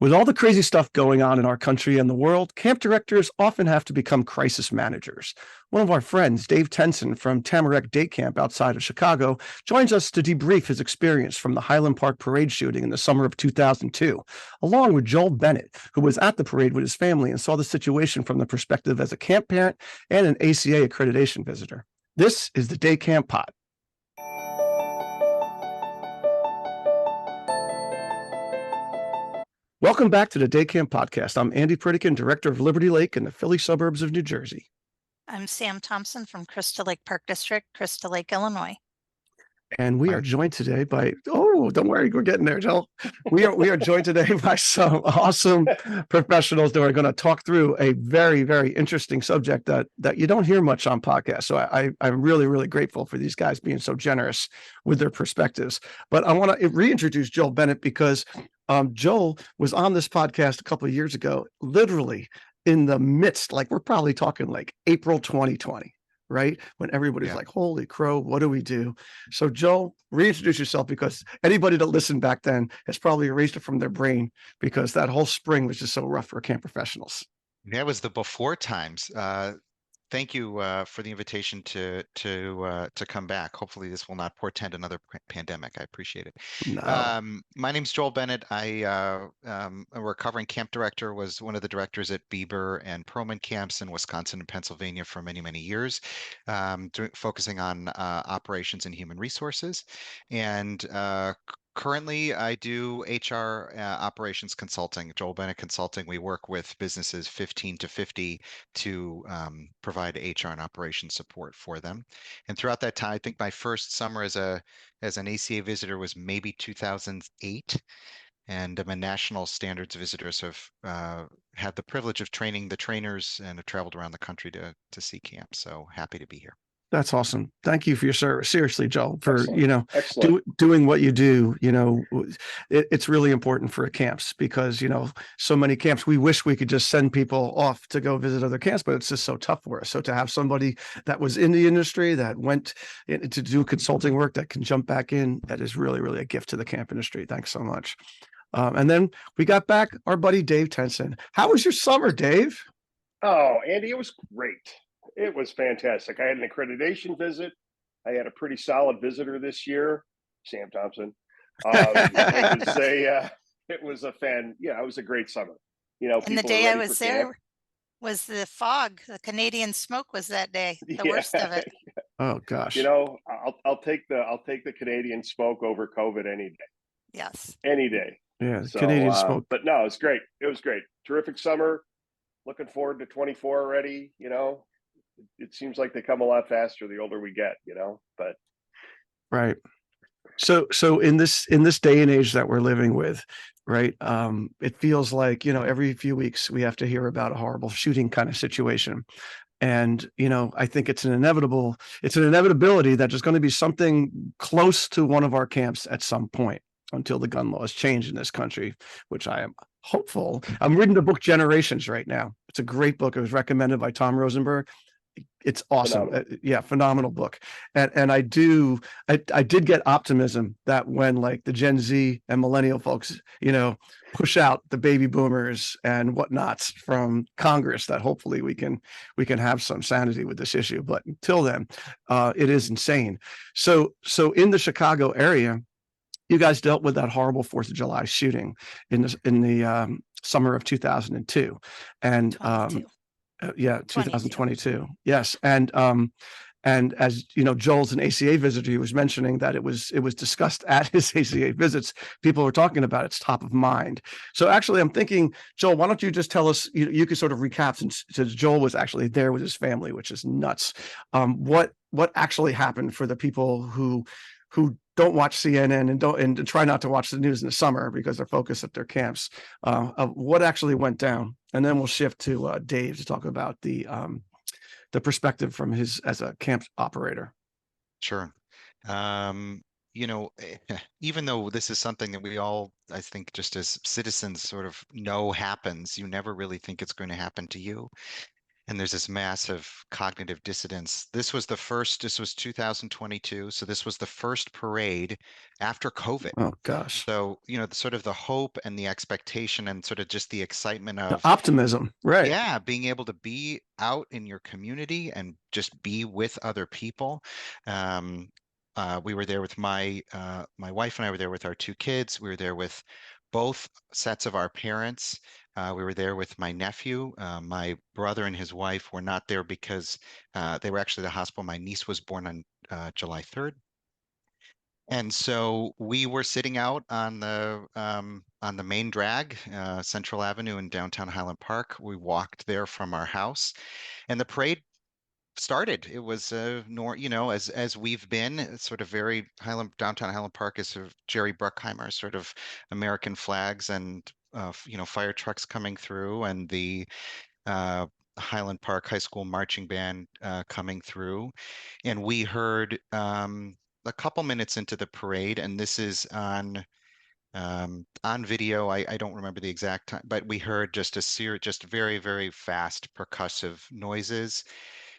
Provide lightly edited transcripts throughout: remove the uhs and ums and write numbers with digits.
With all the crazy stuff going on in our country and the world, camp directors often have to become crisis managers. One of our friends, Dave Thoenson from Tamarack Day Camp outside of Chicago, joins us to debrief his experience from the Highland Park parade shooting in the summer of 2002, along with Joel Bennett, who was at the parade with his family and saw the situation from the perspective as a camp parent and an ACA accreditation visitor. This is the Day Camp Pod. Welcome back to the Day Camp Podcast. I'm Andy Pritikin, Director of Liberty Lake in the Philly suburbs of New Jersey. I'm Sam Thompson from Crystal Lake Park District, Crystal Lake, Illinois. And we are joined today by, don't worry, we're getting there, Joel. We are joined today by some awesome professionals that are going to talk through a very, very interesting subject that you don't hear much on podcasts. So I'm really, really grateful for these guys being so generous with their perspectives. But I want to reintroduce Joel Bennett because Joel was on this podcast a couple of years ago, literally in the midst, like we're probably talking like April 2020, right? When everybody's like, holy crow, what do we do? So Joel, reintroduce yourself because anybody that listened back then has probably erased it from their brain because that whole spring was just so rough for camp professionals. That was the before times. Thank you for the invitation to come back. Hopefully this will not portend another pandemic. I appreciate it. No. My name's Joel Bennett. I am a recovering camp director, was one of the directors at Bieber and Perlman camps in Wisconsin and Pennsylvania for many, many years, focusing on operations and human resources. And currently, I do HR operations consulting, Joel Bennett Consulting. We work with businesses 15 to 50 to provide HR and operations support for them. And throughout that time, I think my first summer as an ACA visitor was maybe 2008. And I'm a national standards visitor, so I've had the privilege of training the trainers and have traveled around the country to see camp. So happy to be here. That's awesome. Thank you for your service. Seriously, Joel, for, Excellent. doing what you do. It's really important for camps because, so many camps, we wish we could just send people off to go visit other camps, but it's just so tough for us. So to have somebody that was in the industry that went to do consulting work that can jump back in, that is really, really a gift to the camp industry. Thanks so much. And then we got back our buddy, Dave Thoenson. How was your summer, Dave? Oh, Andy, it was great. It was fantastic. I had an accreditation visit. I had a pretty solid visitor this year, Sam Thompson. It was a great summer. And the day I was there was the fog. The Canadian smoke was that day. The worst of it. Oh gosh. I'll take the Canadian smoke over COVID any day. Yes. Any day. Yeah, so, Canadian smoke. But no, it's great. It was great. Terrific summer. Looking forward to 24 already. It seems like they come a lot faster the older we get, but right. So in this day and age that we're living with, right, it feels like, every few weeks we have to hear about a horrible shooting kind of situation. And, I think it's an inevitability that there's going to be something close to one of our camps at some point until the gun laws change in this country, which I am hopeful. I'm reading the book Generations right now. It's a great book. It was recommended by Tom Rosenberg. It's awesome. Phenomenal book. And I did get optimism that when like the Gen Z and millennial folks, push out the baby boomers and whatnots from Congress, that hopefully we can have some sanity with this issue. But until then, it is insane. So in the Chicago area, you guys dealt with that horrible 4th of July shooting in the summer of 2002. And 2022. Yes. And as Joel's an ACA visitor, he was mentioning that it was discussed at his ACA visits. People were talking about it's top of mind. So actually, I'm thinking, Joel, why don't you just tell us? You could sort of recap since Joel was actually there with his family, which is nuts. What actually happened for the people who don't watch CNN and try not to watch the news in the summer because they're focused at their camps, of what actually went down. And then we'll shift to Dave to talk about the perspective from his as a camp operator. Sure. Even though this is something that we all, I think, just as citizens sort of know happens, you never really think it's going to happen to you. and there's this massive cognitive dissonance. This was 2022. So this was the first parade after COVID. Oh gosh. So, the sort of the hope and the expectation and sort of just the excitement The of, optimism, right? yeah, being able to be out in your community and just be with other people. We were there with my wife and I were there with our two kids. We were there with both sets of our parents. We were there with my nephew. My brother and his wife were not there because they were actually at the hospital. My niece was born on July 3rd. And so we were sitting out on the main drag, Central Avenue in downtown Highland Park. We walked there from our house, and the parade started. It was as we've been, it's sort of very downtown Highland Park is sort of Jerry Bruckheimer sort of American flags and fire trucks coming through, and the uh, Highland Park High School marching band coming through, and we heard a couple minutes into the parade, and this is on video. I don't remember the exact time, but we heard just just very, very fast percussive noises,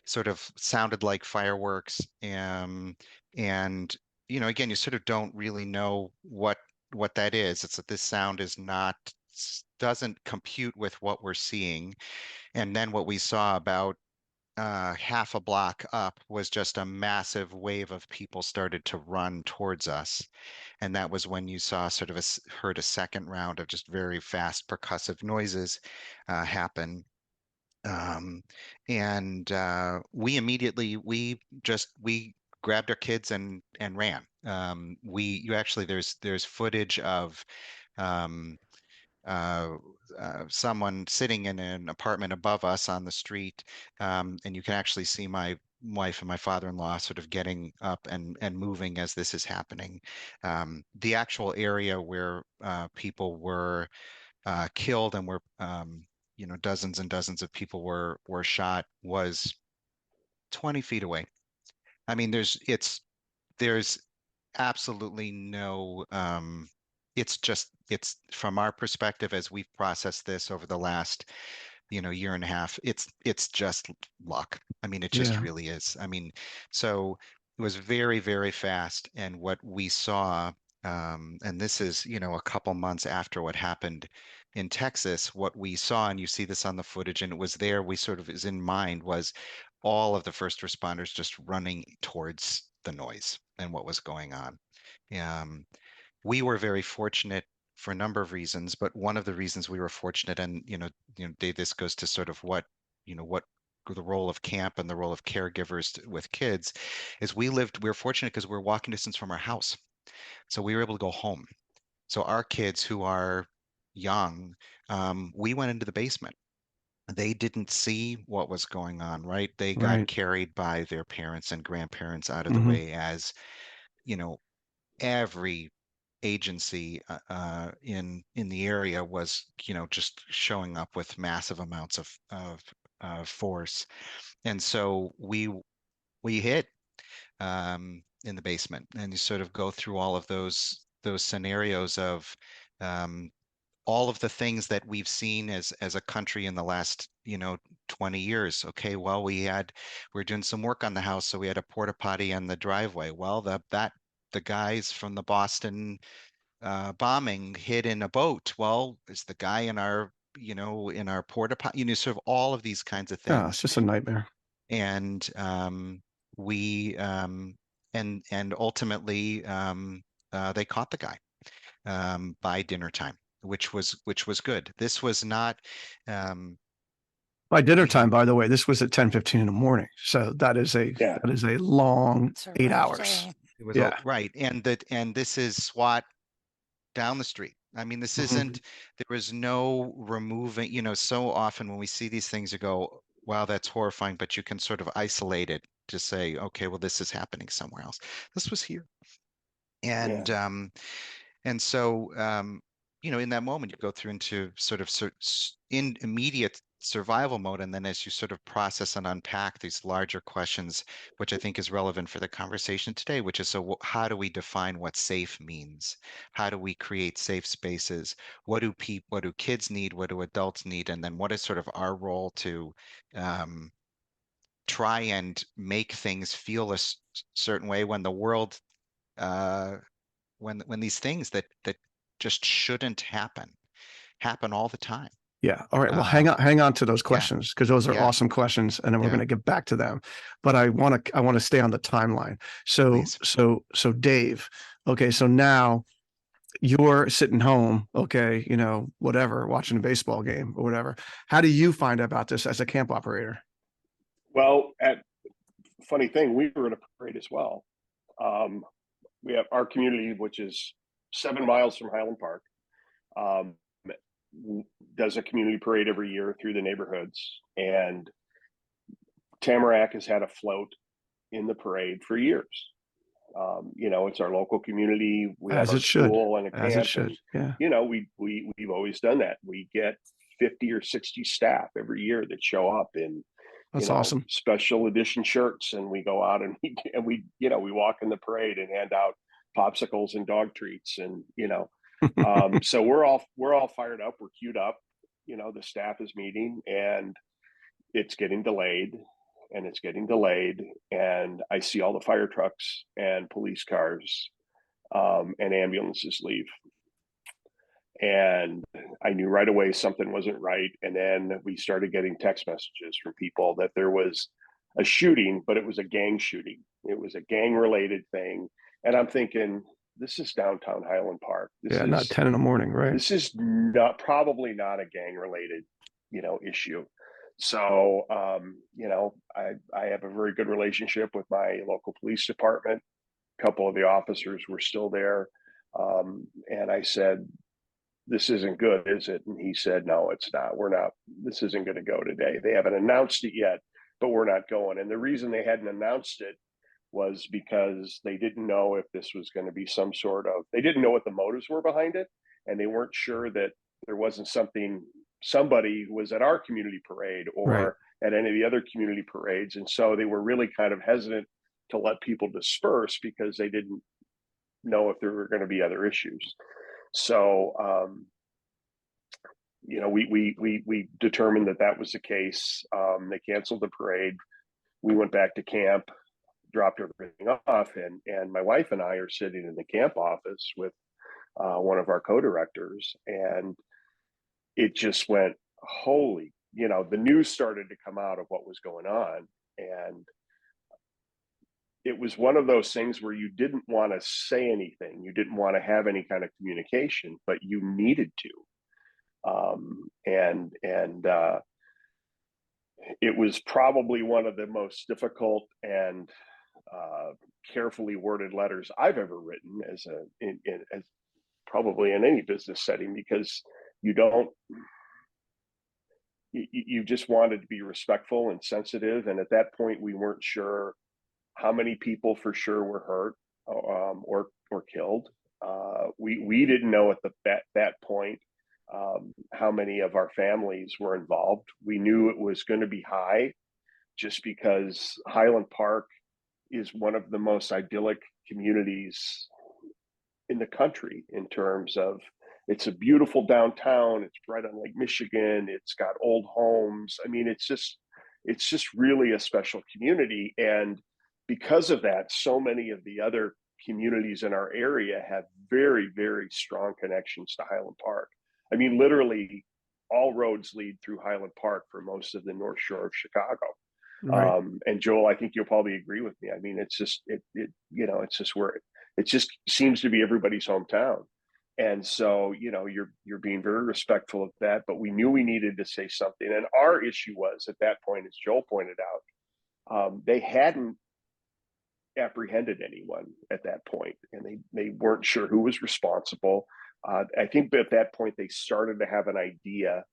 sort of sounded like fireworks. And again, you sort of don't really know what that is. It's that this sound is not doesn't compute with what we're seeing. And then what we saw about half a block up was just a massive wave of people started to run towards us. And that was when you saw sort of heard a second round of just very fast percussive noises happen. And we immediately, we grabbed our kids and ran. You actually, there's footage of um, someone sitting in an apartment above us on the street, and you can actually see my wife and my father-in-law sort of getting up and moving as this is happening. The actual area where people were killed and were dozens and dozens of people were shot was 20 feet away. I mean, there's absolutely no it's from our perspective as we've processed this over the last year and a half, it's just luck. I mean, it just Yeah. really is. I mean, so it was very, very fast. And what we saw, and this is a couple months after what happened in Texas, what we saw, and you see this on the footage, and it was there, we sort of is in mind, was all of the first responders just running towards the noise and what was going on. um, we were very fortunate for a number of reasons, but one of the reasons we were fortunate, and Dave, this goes to sort of what the role of camp and the role of caregivers with kids, is we were fortunate because we were walking distance from our house, so we were able to go home. So our kids who are young, we went into the basement. They didn't see what was going on, right? They got Right. carried by their parents and grandparents out of the Hmm. way as every agency in the area was just showing up with massive amounts of force. And so we hid in the basement, and you sort of go through all of those scenarios of um, all of the things that we've seen as a country in the last 20 years. Okay, well, we're doing some work on the house, so we had a porta potty in the driveway. Well, the guys from the Boston bombing hid in a boat. Well, is the guy in our porta potty, sort of all of these kinds of Yeah, it's things. just a nightmare. And we and ultimately they caught the guy by dinner time, which was good. This was not By dinner you know time, by the way, this was at 10:15 in the morning. So that is a Yeah. long It's a 8 rough hours. day. it was Yeah. right. And this is SWAT down the street. I mean, this Mhm. there was no removing, so often when we see these things, you go, wow, that's horrifying, but you can sort of isolate it to say, okay, well, this is happening somewhere else. This was here. Yeah. And so in that moment, you go through into sort of in immediate survival mode. And then as you sort of process and unpack these larger questions, which I think is relevant for the conversation today, which is, so how do we define what safe means? How do we create safe spaces? What do kids need? What do adults need? And then what is sort of our role to try and make things feel a certain way when the world, when these things that just shouldn't happen all the time. Yeah. All right. Well, Um, hang on to those yeah. questions, because those are Yeah. awesome questions, and then we're Yeah. going to get back to them. But I want to stay on the timeline. So Please. so Dave. Okay. So now you're sitting home, okay, you know, whatever, watching a baseball game or whatever. How do you find out about this as a camp operator? Well, funny thing, we were in a parade as well. We have our community, which is 7 miles from Highland Park, does a community parade every year through the neighborhoods, and Tamarack has had a float in the parade for years. You know, it's our local community. We have As our it should. school and a As it camp, should. and Yeah. you know, we've always done that. We get 50 or 60 staff every year that show up in, That's awesome. special edition shirts, and we go out and we we walk in the parade and hand out popsicles and dog treats, and so we're all fired up. We're queued up. The staff is meeting, and it's getting delayed, and it's getting delayed, and I see all the fire trucks and police cars and ambulances leave. And I knew right away something wasn't right. And then we started getting text messages from people that there was a shooting, but it was a gang shooting. It was a gang related thing. And I'm thinking, this is downtown Highland Park. This is not 10 in the morning, right? This is probably not a gang related, issue. So, I have a very good relationship with my local police department. A couple of the officers were still there. And I said, this isn't good, is it? And he said, no, it's not. We're not. This isn't going to go today. They haven't announced it yet, but we're not going. And the reason they hadn't announced it was because they didn't know if this was going to be they didn't know what the motives were behind it. And they weren't sure that there wasn't somebody who was at our community parade or at any of the other community parades. And so they were really kind of hesitant to let people disperse because they didn't know if there were going to be other issues. So, we determined that was the case. They canceled the parade. We went back to camp, dropped everything off, and my wife and I are sitting in the camp office with one of our co-directors, and it just went, holy, the news started to come out of what was going on. And it was one of those things where you didn't want to say anything. You didn't want to have any kind of communication, but you needed to. It was probably one of the most difficult and carefully worded letters I've ever written as probably in any business setting, because you just wanted to be respectful and sensitive. And at that point, we weren't sure how many people for sure were hurt or killed. We didn't know at that point how many of our families were involved. We knew it was going to be high, just because Highland Park is one of the most idyllic communities in the country in terms of, it's a beautiful downtown. It's right on Lake Michigan. It's got old homes. I mean, it's just really a special community. And because of that, so many of the other communities in our area have very, very strong connections to Highland Park. I mean, literally all roads lead through Highland Park for most of the North Shore of Chicago. Right. And Joel, I think you'll probably agree with me. I mean, it's just, it's just where it just seems to be everybody's hometown. And so, you're being very respectful of that, but we knew we needed to say something. And our issue was, at that point, as Joel pointed out, they hadn't apprehended anyone at that point, and they weren't sure who was responsible. I think at that point they started to have an idea,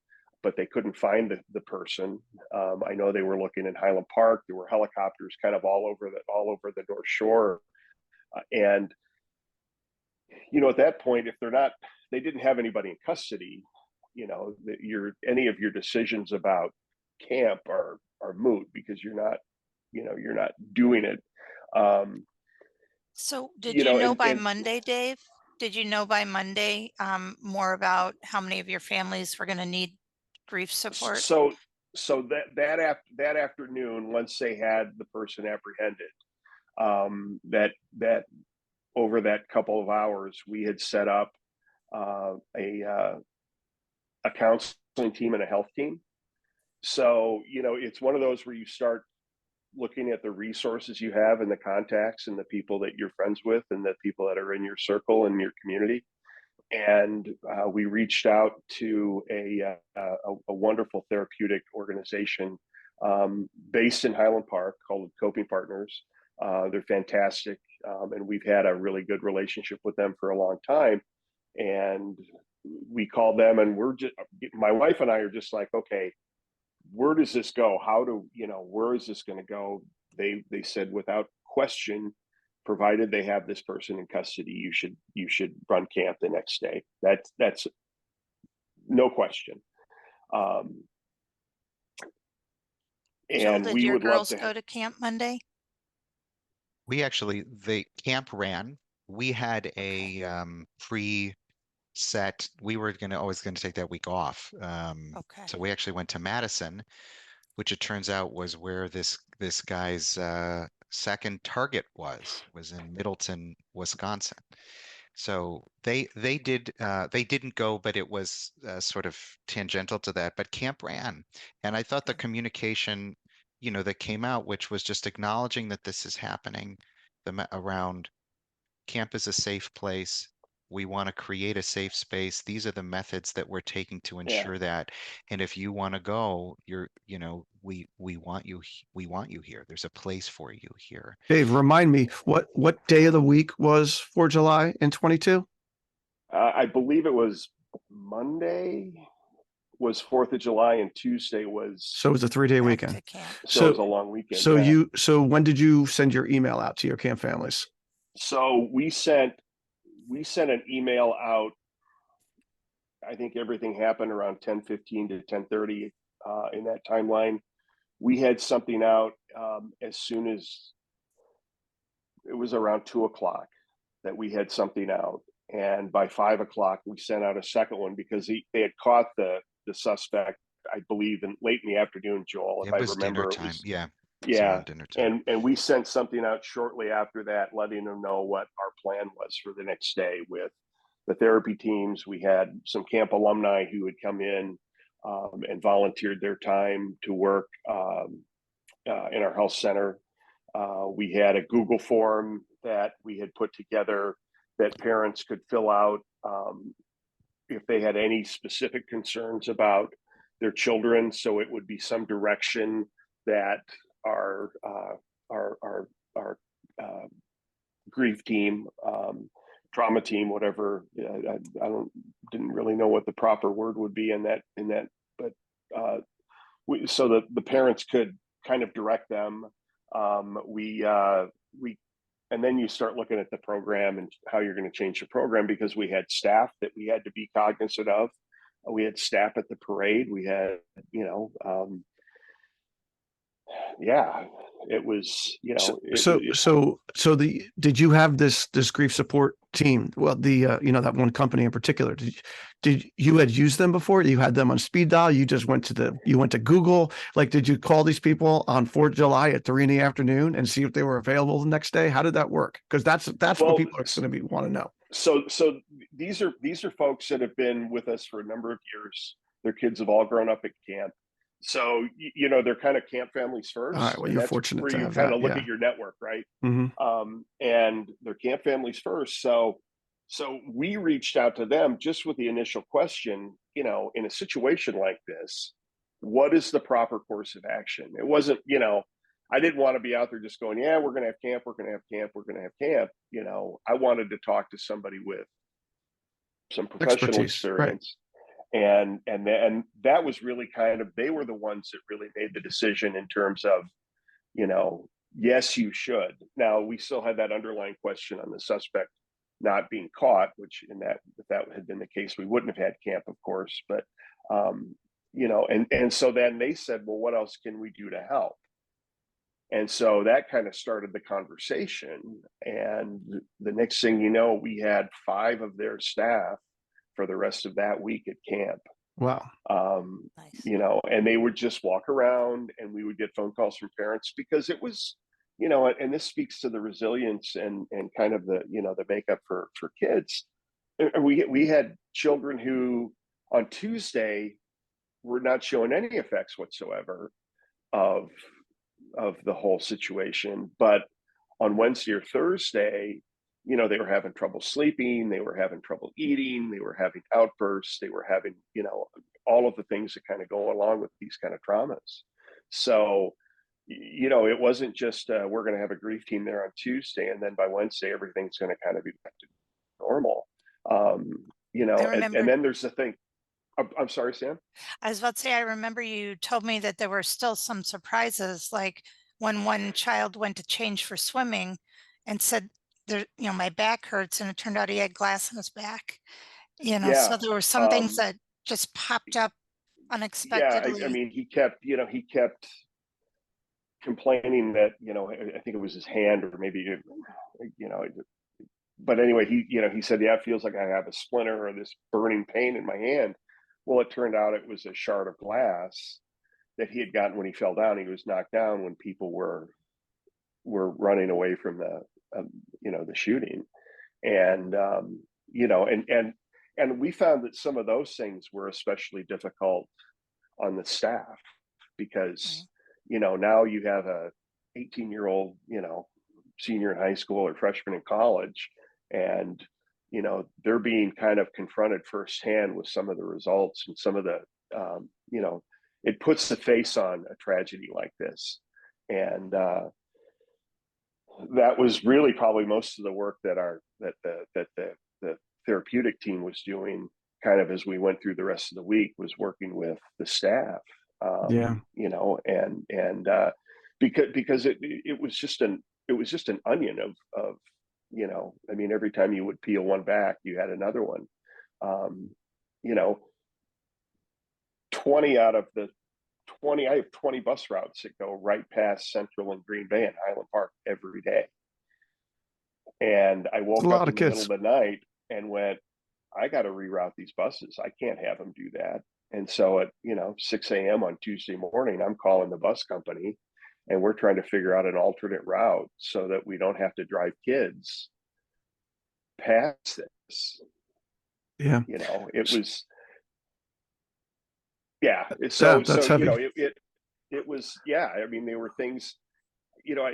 but they couldn't find the person. I know they were looking in Highland Park. There were helicopters kind of all over the North Shore, and at that point, if they didn't have anybody in custody, that any of your decisions about camp are moot because you're not doing it. So did you know by and Monday, Dave? Did you know by Monday more about how many of your families were going to need grief support? so that afternoon, once they had the person apprehended, that over that couple of hours, we had set up a counseling team and a health team. So, it's one of those where you start looking at the resources you have and the contacts and the people that you're friends with and the people that are in your circle and your community. And we reached out to a wonderful therapeutic organization based in Highland Park called Coping Partners. They're fantastic. And we've had a really good relationship with them for a long time. And we called them, and my wife and I are just like, okay, where does this go? Where is this going to go? They said, without question, provided they have this person in custody, you should run camp the next day. That's no question. Joel, did your girls go to camp Monday? The camp ran. We had a pre-set. We were always going to take that week off. Okay. So we actually went to Madison, which it turns out was where this guy's second target was in Middleton, Wisconsin. So they didn't go, but it was sort of tangential to that. But camp ran, and I thought the communication, that came out, which was just acknowledging that this is happening, around camp is a safe place. We want to create a safe space. These are the methods that we're taking to ensure that. And if you want to go, we want you. We want you here. There's a place for you here. Dave, remind me what day of the week was 4th of July in 22? I believe it was Monday was 4th of July, and Tuesday was. So it was a 3-day weekend. So it was a long weekend. So when did you send your email out to your camp families? So we sent an email out. I think everything happened around 10:15 to 10:30 in that timeline. We had something out as soon as it was around 2:00 that we had something out. And by 5:00, we sent out a second one because they had caught the suspect, I believe, late in the afternoon, Joel, if I remember. Dinner time. Yeah. Dinner time. And we sent something out shortly after that, letting them know what our plan was for the next day with the therapy teams. We had some camp alumni who had come in and volunteered their time to work in our health center. We had a Google form that we had put together that parents could fill out if they had any specific concerns about their children. So it would be some direction that our grief team, trauma team, whatever. Didn't really know what the proper word would be in that, but so that the parents could kind of direct them. And then you start looking at the program and how you're going to change the program, because we had staff that we had to be cognizant of. We had staff at the parade. We had, it was, did you have this grief support team? Well, that one company in particular, did you had used them before? You had them on speed dial? You just went to Google? Like, did you call these people on 4th of July at 3 p.m. and see if they were available the next day? How did that work? Because that's what people are going to want to know. So these are folks that have been with us for a number of years. Their kids have all grown up at camp. So, they're kind of camp families first. All right, well, you're fortunate where to you have kind that, of look at your network, right? Mm-hmm. And they're camp families first. So we reached out to them just with the initial question, in a situation like this, what is the proper course of action? It wasn't, I didn't want to be out there just going, yeah, we're going to have camp, we're going to have camp, we're going to have camp. I wanted to talk to somebody with some professional experience. Right. And that was really they were the ones that really made the decision in terms of, yes, you should. Now, we still had that underlying question on the suspect not being caught, which if that had been the case, we wouldn't have had camp, of course. But You know, and so then they said, well, what else can we do to help? And so that kind of started the conversation. And the next thing you know, we had 5 of their staff for the rest of that week at camp. Wow. Nice. You know, and they would just walk around, and we would get phone calls from parents, because it was, you know, and this speaks to the resilience and kind of the, you know, the makeup for kids. And we had children who on Tuesday were not showing any effects whatsoever of the whole situation, but on Wednesday or Thursday, you know, they were having trouble sleeping, they were having trouble eating, they were having outbursts, they were having, you know, all of the things that kind of go along with these kind of traumas. So, you know, it wasn't just we're going to have a grief team there on Tuesday, and then by Wednesday everything's going to kind of be back to normal. You know, and then there's the thing. I'm sorry, Sam. I was about to say, I remember you told me that there were still some surprises, like when one child went to change for swimming and said, "There, you know, my back hurts," and it turned out he had glass in his back. You know, so Yeah. there were some things that just popped up Yeah, unexpectedly. I mean, he kept complaining that, you know, I think it was his hand, or maybe, you know, but anyway, he said, yeah, it feels like I have a splinter or this burning pain in my hand. Well, it turned out it was a shard of glass that he had gotten when he fell down. He was knocked down when people were running away from the, you know, the shooting. And, you know, and we found that some of those things were especially difficult on the staff, because, you know, now you have a 18-year-old, you know, senior in high school or freshman in college, and, you know, they're being kind of confronted firsthand with some of the results and some of the, you know, it puts the face on a tragedy like this. And that was really probably most of the work that the therapeutic team was doing, kind of as we went through the rest of the week, was working with the staff. You know, and because it was just an onion of, you know, I mean, every time you would peel one back, you had another one. You know, 20 out of the 20, I have 20 bus routes that go right past Central and Green Bay and Highland Park every day. And I woke up in the middle of the night and went, I got to reroute these buses. I can't have them do that. And so at, you know, 6 a.m. on Tuesday morning, I'm calling the bus company, and we're trying to figure out an alternate route so that we don't have to drive kids past this. Yeah. You know, it was, yeah. So, that's so, heavy. you know, it was, yeah. I mean, there were things, you know,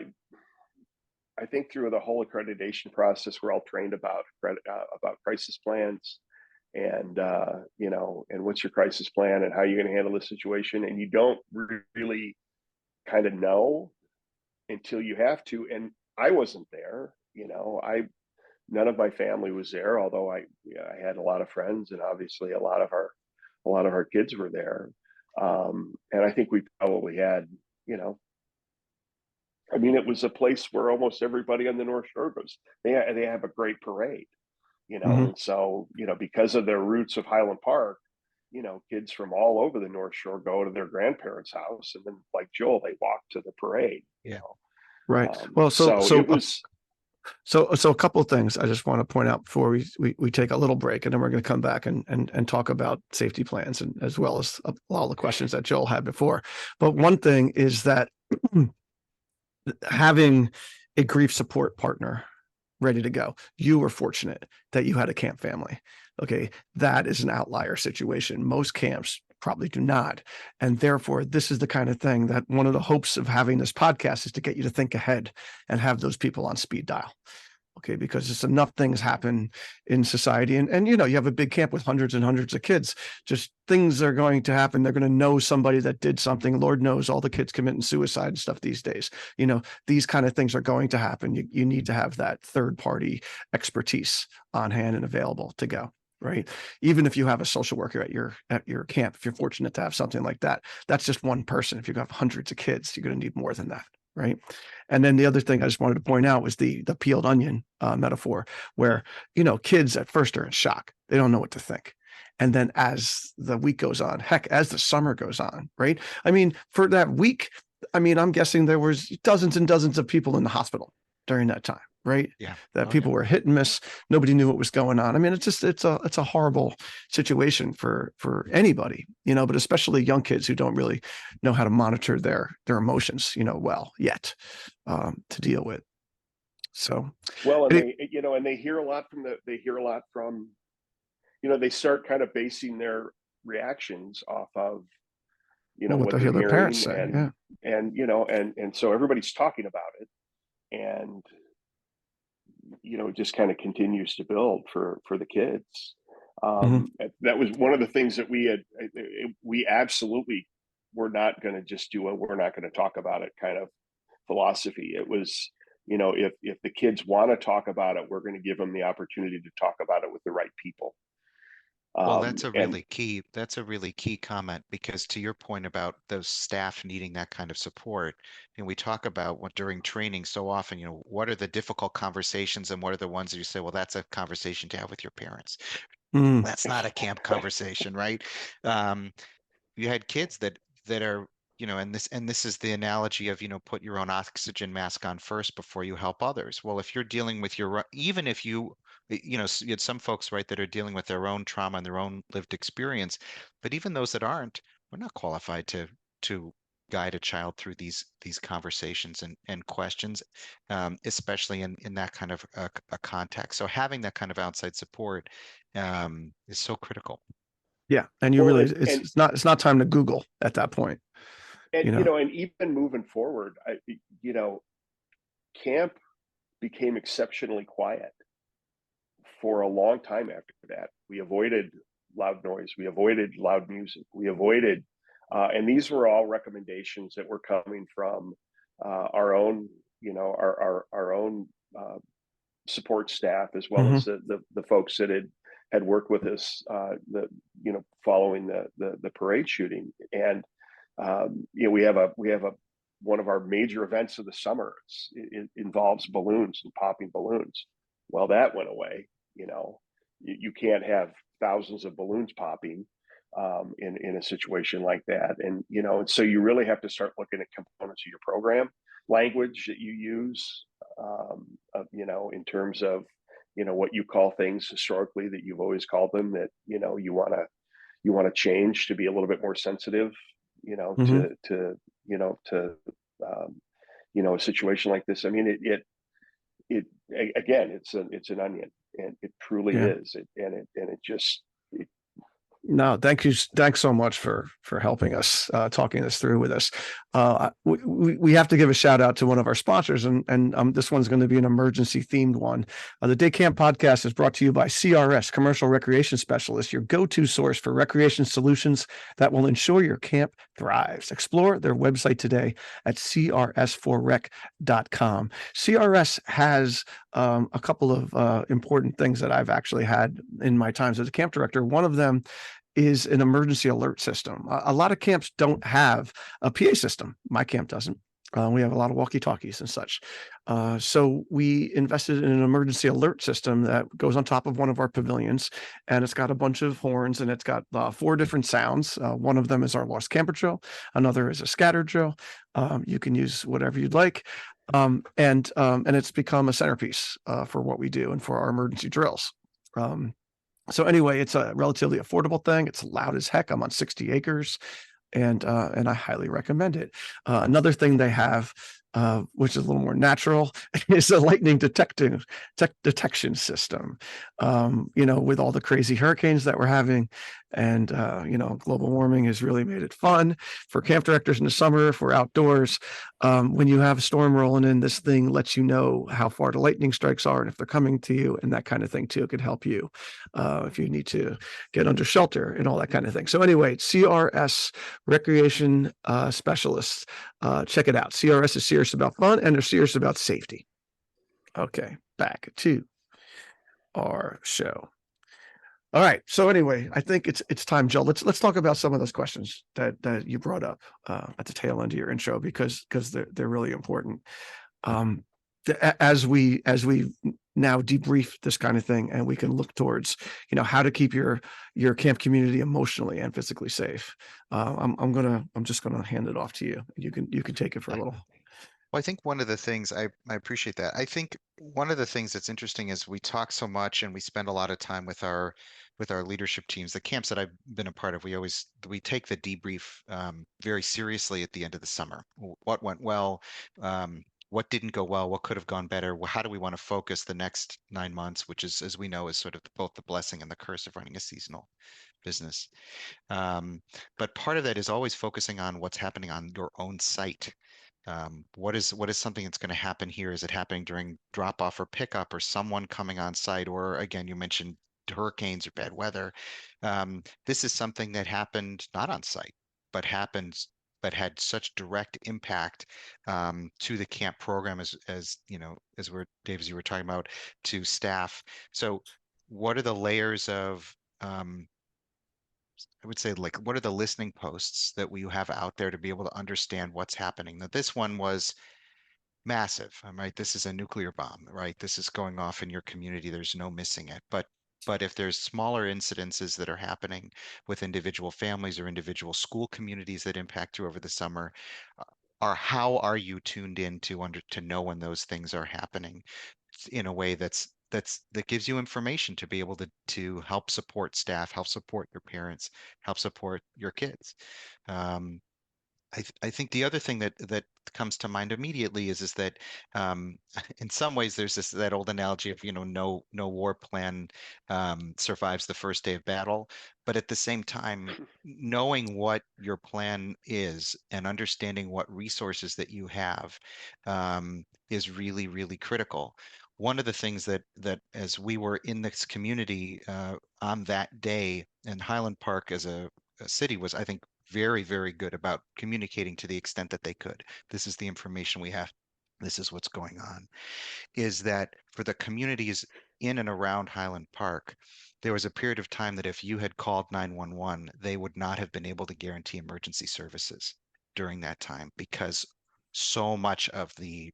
I think through the whole accreditation process, we're all trained about crisis plans, and, you know, and what's your crisis plan and how you're going to handle the situation. And you don't really kind of know until you have to. And I wasn't there, you know, none of my family was there, although I had a lot of friends, and obviously a lot of our kids were there. And I think we probably had, you know, I mean, it was a place where almost everybody on the North Shore goes. They have a great parade, you know, and so, you know, because of their roots of Highland Park, you know, kids from all over the North Shore go to their grandparents' house, and then, like Joel, they walk to the parade. Yeah. You know? Right. Well, so it was. So a couple of things I just want to point out before we take a little break, and then we're going to come back and talk about safety plans, and as well as all the questions that Joel had before. But one thing is that having a grief support partner ready to go, you were fortunate that you had a camp family. Okay. That is an outlier situation. Most camps probably do not. And therefore, this is the kind of thing that one of the hopes of having this podcast is to get you to think ahead and have those people on speed dial. Okay, because it's enough things happen in society, and you know, you have a big camp with hundreds and hundreds of kids. Just things are going to happen. They're going to know somebody that did something. Lord knows all the kids committing suicide and stuff these days. You know, these kind of things are going to happen. You need to have that third party expertise on hand and available to go. Right. Even if you have a social worker at your camp, if you're fortunate to have something like that, that's just one person. If you have hundreds of kids, you're going to need more than that. Right. And then the other thing I just wanted to point out was the peeled onion metaphor, where, you know, kids at first are in shock. They don't know what to think. And then as the week goes on, heck, as the summer goes on, right? I mean, for that week, I mean, I'm guessing there was dozens and dozens of people in the hospital during that time, right? Yeah. That Oh, people were hit and miss. Nobody knew what was going on. I mean, it's a horrible situation for anybody, you know, but especially young kids who don't really know how to monitor their emotions, you know, well yet, to deal with. So, Well, and it, they, you know, and they hear a lot from, you know, they start kind of basing their reactions off of, you know, what what they they're hear their parents hearing, say. Yeah. and, you know, and so everybody's talking about it, and, you know, it just kind of continues to build for the kids. Mhm. That was one of the things that we absolutely were not going to just do a, we're not going to talk about it kind of philosophy. It was, you know, if the kids want to talk about it, we're going to give them the opportunity to talk about it with the right people. Well, And that's a really key comment, because to your point about those staff needing that kind of support, and we talk about what during training so often, you know, what are the difficult conversations and what are the ones that you say, well, that's a conversation to have with your parents. Mm. That's not a camp conversation, right? Um, you had kids that are, you know, and this is the analogy of, you know, put your own oxygen mask on first before you help others. Well, if you're dealing with even if you, you know, you had some folks, right, that are dealing with their own trauma and their own lived experience, but even those that aren't, we're not qualified to guide a child through these conversations and questions, especially in that kind of a context. So having that kind of outside support is so critical. Yeah. And you well, really, and it's not time to Google at that point, you you know? know, and even moving forward, you know, camp became exceptionally quiet for a long time after that. We avoided loud noise, we avoided loud music, we avoided, and these were all recommendations that were coming from our own, you know, our own support staff, as well Hmm. as the folks that had worked with us, you know, following the parade shooting. And you know, we have a one of our major events of the summer. It involves balloons and popping balloons. Well, that went away. You know, you can't have thousands of balloons popping in a situation like that. And you know, and so you really have to start looking at components of your program, language that you use, you know, in terms of, you know, what you call things historically that you've always called them, that, you know, you want to change to be a little bit more sensitive, you know, Hmm. to you know, to um, you know, a situation like this. I mean, again, it's an onion, and it truly Yeah. is. And it just, No, thank you. Thanks so much for helping us, talking this through with us. We have to give a shout out to one of our sponsors, and this one's going to be an emergency themed one. The Day Camp podcast is brought to you by CRS, Commercial Recreation Specialists, your go-to source for recreation solutions that will ensure your camp thrives. Explore their website today at crs4rec.com. CRS has a couple of important things that I've actually had in my times as a camp director. One of them is an emergency alert system. A lot of camps don't have a PA system. My camp doesn't. We have a lot of walkie-talkies and such. So we invested in an emergency alert system that goes on top of one of our pavilions, and it's got a bunch of horns, and it's got 4 different sounds. One of them is our lost camper drill. Another is a scatter drill. You can use whatever you'd like. And it's become a centerpiece for what we do and for our emergency drills. So anyway, it's a relatively affordable thing. It's loud as heck. I'm on 60 acres, and I highly recommend it. Another thing they have, which is a little more natural, is a lightning detection system. You know, with all the crazy hurricanes that we're having, and you know, global warming has really made it fun for camp directors in the summer, if we're outdoors. When you have a storm rolling in, this thing lets you know how far the lightning strikes are and if they're coming to you, and that kind of thing too. It could help you if you need to get under shelter and all that kind of thing. So anyway, CRS Recreation Specialists. Check it out. CRS is serious about fun, and they're serious about safety. Okay, back to our show. All right. So anyway, I think it's time, Joe. Let's talk about some of those questions that you brought up at the tail end of your intro, because they're really important. As we now debrief this kind of thing, and we can look towards, how to keep your camp community emotionally and physically safe. I'm just gonna hand it off to you. You can take it for a little. Well, I think one of the things I appreciate that. I think one of the things that's interesting is we talk so much and we spend a lot of time with our leadership teams. The camps that I've been a part of, we take the debrief very seriously at the end of the summer. What went well? What didn't go well? What could have gone better? How do we want to focus the next 9 months, which is, as we know, is sort of both the blessing and the curse of running a seasonal business. But part of that is always focusing on what's happening on your own site. What is something that's going to happen here? Is it happening during drop off or pickup, or someone coming on site? Or again, you mentioned hurricanes or bad weather. This is something that happened not on site, but had such direct impact to the camp program as Dave, as you were talking about, to staff. So what are the layers of I would say, like, what are the listening posts that we have out there to be able to understand what's happening? Now, this one was massive, right? This is a nuclear bomb, right? This is going off in your community. There's no missing it. But if there's smaller incidences that are happening with individual families or individual school communities that impact you over the summer, how are you tuned in to know when those things are happening in a way that gives you information to be able to help support staff, help support your parents, help support your kids. I think the other thing that comes to mind immediately is that in some ways there's that old analogy of no war plan survives the first day of battle, but at the same time knowing what your plan is and understanding what resources that you have is really, really critical. One of the things that as we were in this community on that day, in Highland Park as a city was, I think, very, very good about communicating to the extent that they could. This is the information we have. This is what's going on. Is that for the communities in and around Highland Park, there was a period of time that if you had called 911, they would not have been able to guarantee emergency services during that time, because so much of the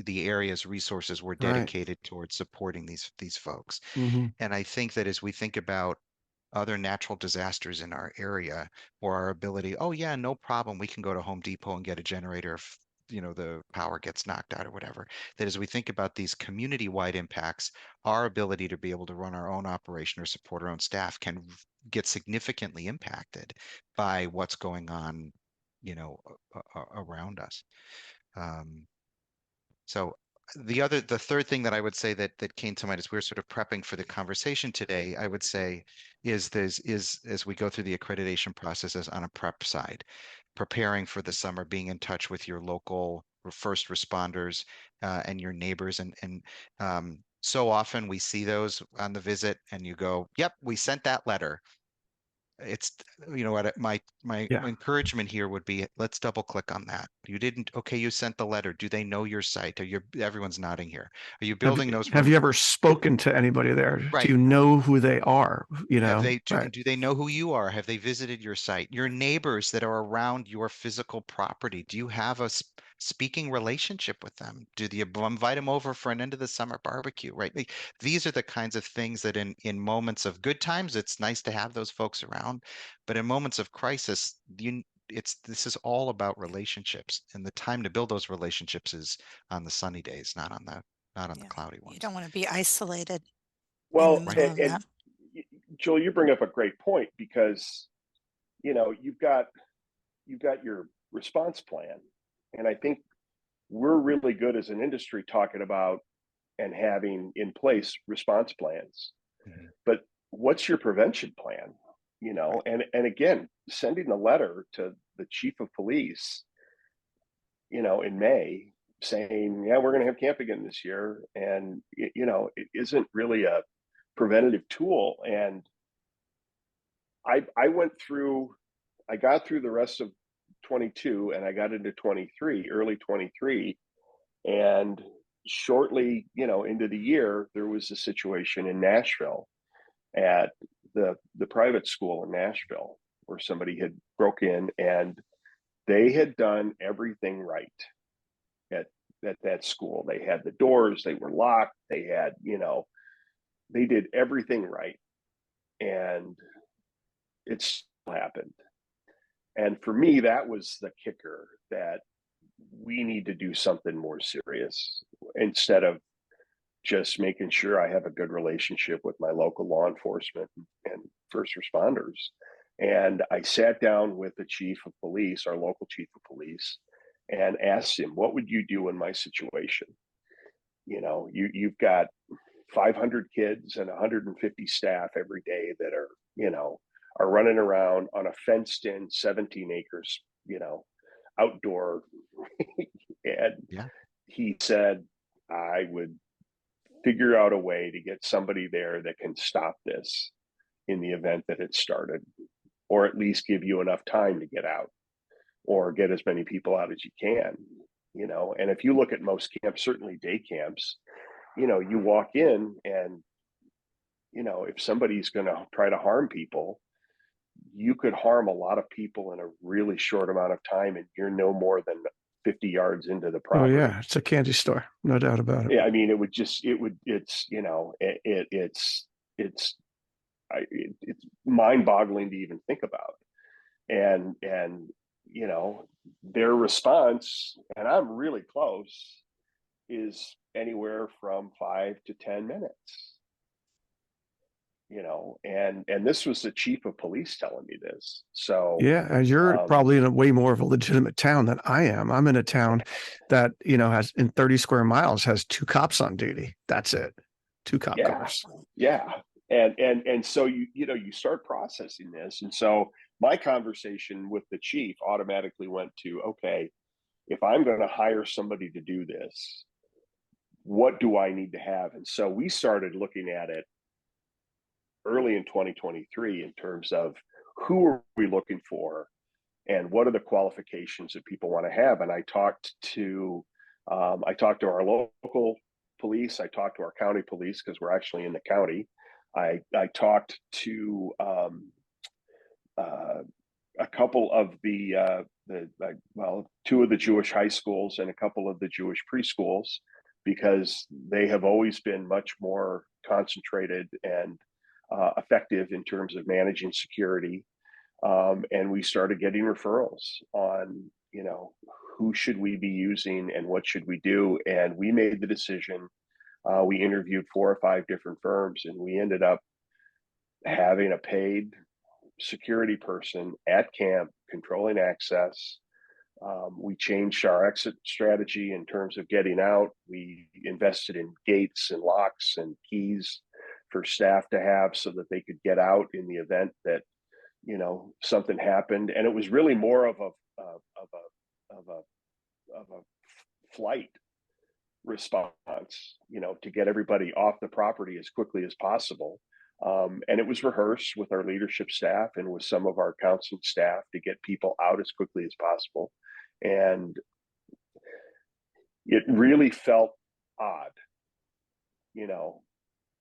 area's resources were dedicated towards supporting these folks. Mm-hmm. And I think that as we think about other natural disasters in our area, or our ability, oh yeah, no problem, we can go to Home Depot and get a generator if the power gets knocked out or whatever, that as we think about these community-wide impacts, our ability to be able to run our own operation or support our own staff can get significantly impacted by what's going on around us. So the third thing that I would say that came to mind as we were sort of prepping for the conversation today, I would say is as we go through the accreditation processes on a prep side, preparing for the summer, being in touch with your local first responders and your neighbors, and so often we see those on the visit, and you go, "Yep, we sent that letter." It's what my encouragement here would be, let's double click on that. You didn't, okay, you sent the letter. Do they know your site? Everyone's nodding here. Are you building those? Have you ever spoken to anybody there? Right. Do you know who they are? Do they know who you are? Have they visited your site? Your neighbors that are around your physical property, do you have a speaking relationship with them? Do you invite them over for an end of the summer barbecue, right? These are the kinds of things that in moments of good times, it's nice to have those folks around, but in moments of crisis, this is all about relationships, and the time to build those relationships is on the sunny days, not on the cloudy ones. You don't want to be isolated. Well, in the middle of that. Joel, you bring up a great point, because you've got your response plan, and I think we're really good as an industry talking about and having in place response plans. Mm-hmm. But what's your prevention plan? And again, sending a letter to the chief of police, in May, saying, yeah, we're going to have camp again this year, and it isn't really a preventative tool. And I got through the rest of 22, and I got into 23, early 23, and shortly into the year, there was a situation in Nashville at the private school in Nashville where somebody had broke in, and they had done everything right at at that school. They had the doors, they were locked, they had, they did everything right. And it still happened. And for me, that was the kicker, that we need to do something more serious instead of just making sure I have a good relationship with my local law enforcement and first responders. And I sat down with the chief of police, our local chief of police, and asked him, what would you do in my situation? You've got 500 kids and 150 staff every day that are running around on a fenced in 17 acres, outdoor. And Yeah. he said, I would figure out a way to get somebody there that can stop this in the event that it started, or at least give you enough time to get out or get as many people out as you can. And if you look at most camps, certainly day camps, you walk in and, if somebody's going to try to harm people, you could harm a lot of people in a really short amount of time, and you're no more than 50 yards into the Oh property. yeah, it's a candy store, no doubt about it. Yeah, I mean, it's mind-boggling to even think about. And their response, and I'm really close, is anywhere from 5 to 10 minutes. And this was the chief of police telling me this. So yeah, and you're probably in a way more of a legitimate town than I am. I'm in a town that has in 30 square miles has 2 cops on duty. That's it, 2 cop cars. Yeah, and so you start processing this, and so my conversation with the chief automatically went to, okay, if I'm going to hire somebody to do this, what do I need to have? And so we started looking at it early in 2023 in terms of who are we looking for and what are the qualifications that people want to have. And I talked to our local police. I talked to our county police because we're actually in the county. I talked to a couple of the 2 of the Jewish high schools and a couple of the Jewish preschools, because they have always been much more concentrated and effective in terms of managing security. And we started getting referrals on, who should we be using and what should we do? And we made the decision. We interviewed 4 or 5 different firms, and we ended up having a paid security person at camp controlling access. We changed our exit strategy in terms of getting out. We invested in gates and locks and keys for staff to have so that they could get out in the event that something happened. And it was really more of a flight response, to get everybody off the property as quickly as possible. And it was rehearsed with our leadership staff and with some of our counseling staff to get people out as quickly as possible. And it really felt odd,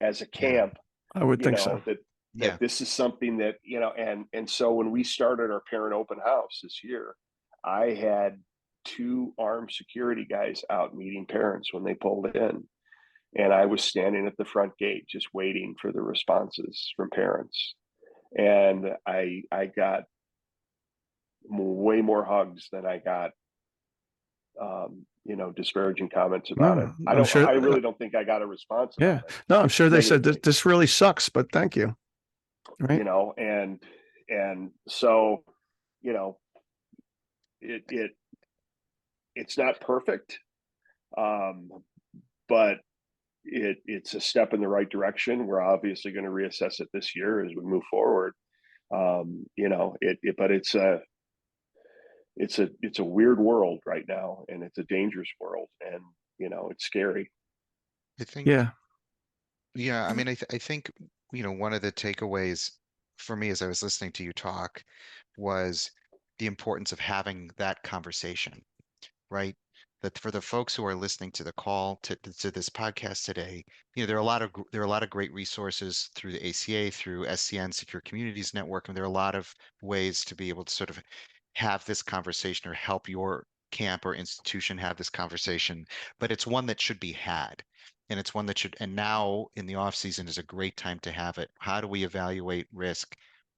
as a camp. I would think so. That this is something that, and so when we started our parent open house this year, I had 2 armed security guys out meeting parents when they pulled in. And I was standing at the front gate just waiting for the responses from parents. And I got way more hugs than I got, disparaging comments about it. I really don't think I got a response about it. No, I'm sure they said this really sucks, but thank you. Right. And so, it's not perfect, but it's a step in the right direction. We're obviously going to reassess it this year as we move forward. But it's a weird world right now, and it's a dangerous world, and it's scary. I think, Yeah. I mean, I think, one of the takeaways for me as I was listening to you talk was the importance of having that conversation, right? That for the folks who are listening to the call to this podcast today, there are a lot of great resources through the ACA, through SCN, Secure Communities Network, and there are a lot of ways to be able to sort of have this conversation or help your camp or institution have this conversation, but it's one that should be had. And it's one that should, and now in the off season is a great time to have it. How do we evaluate risk?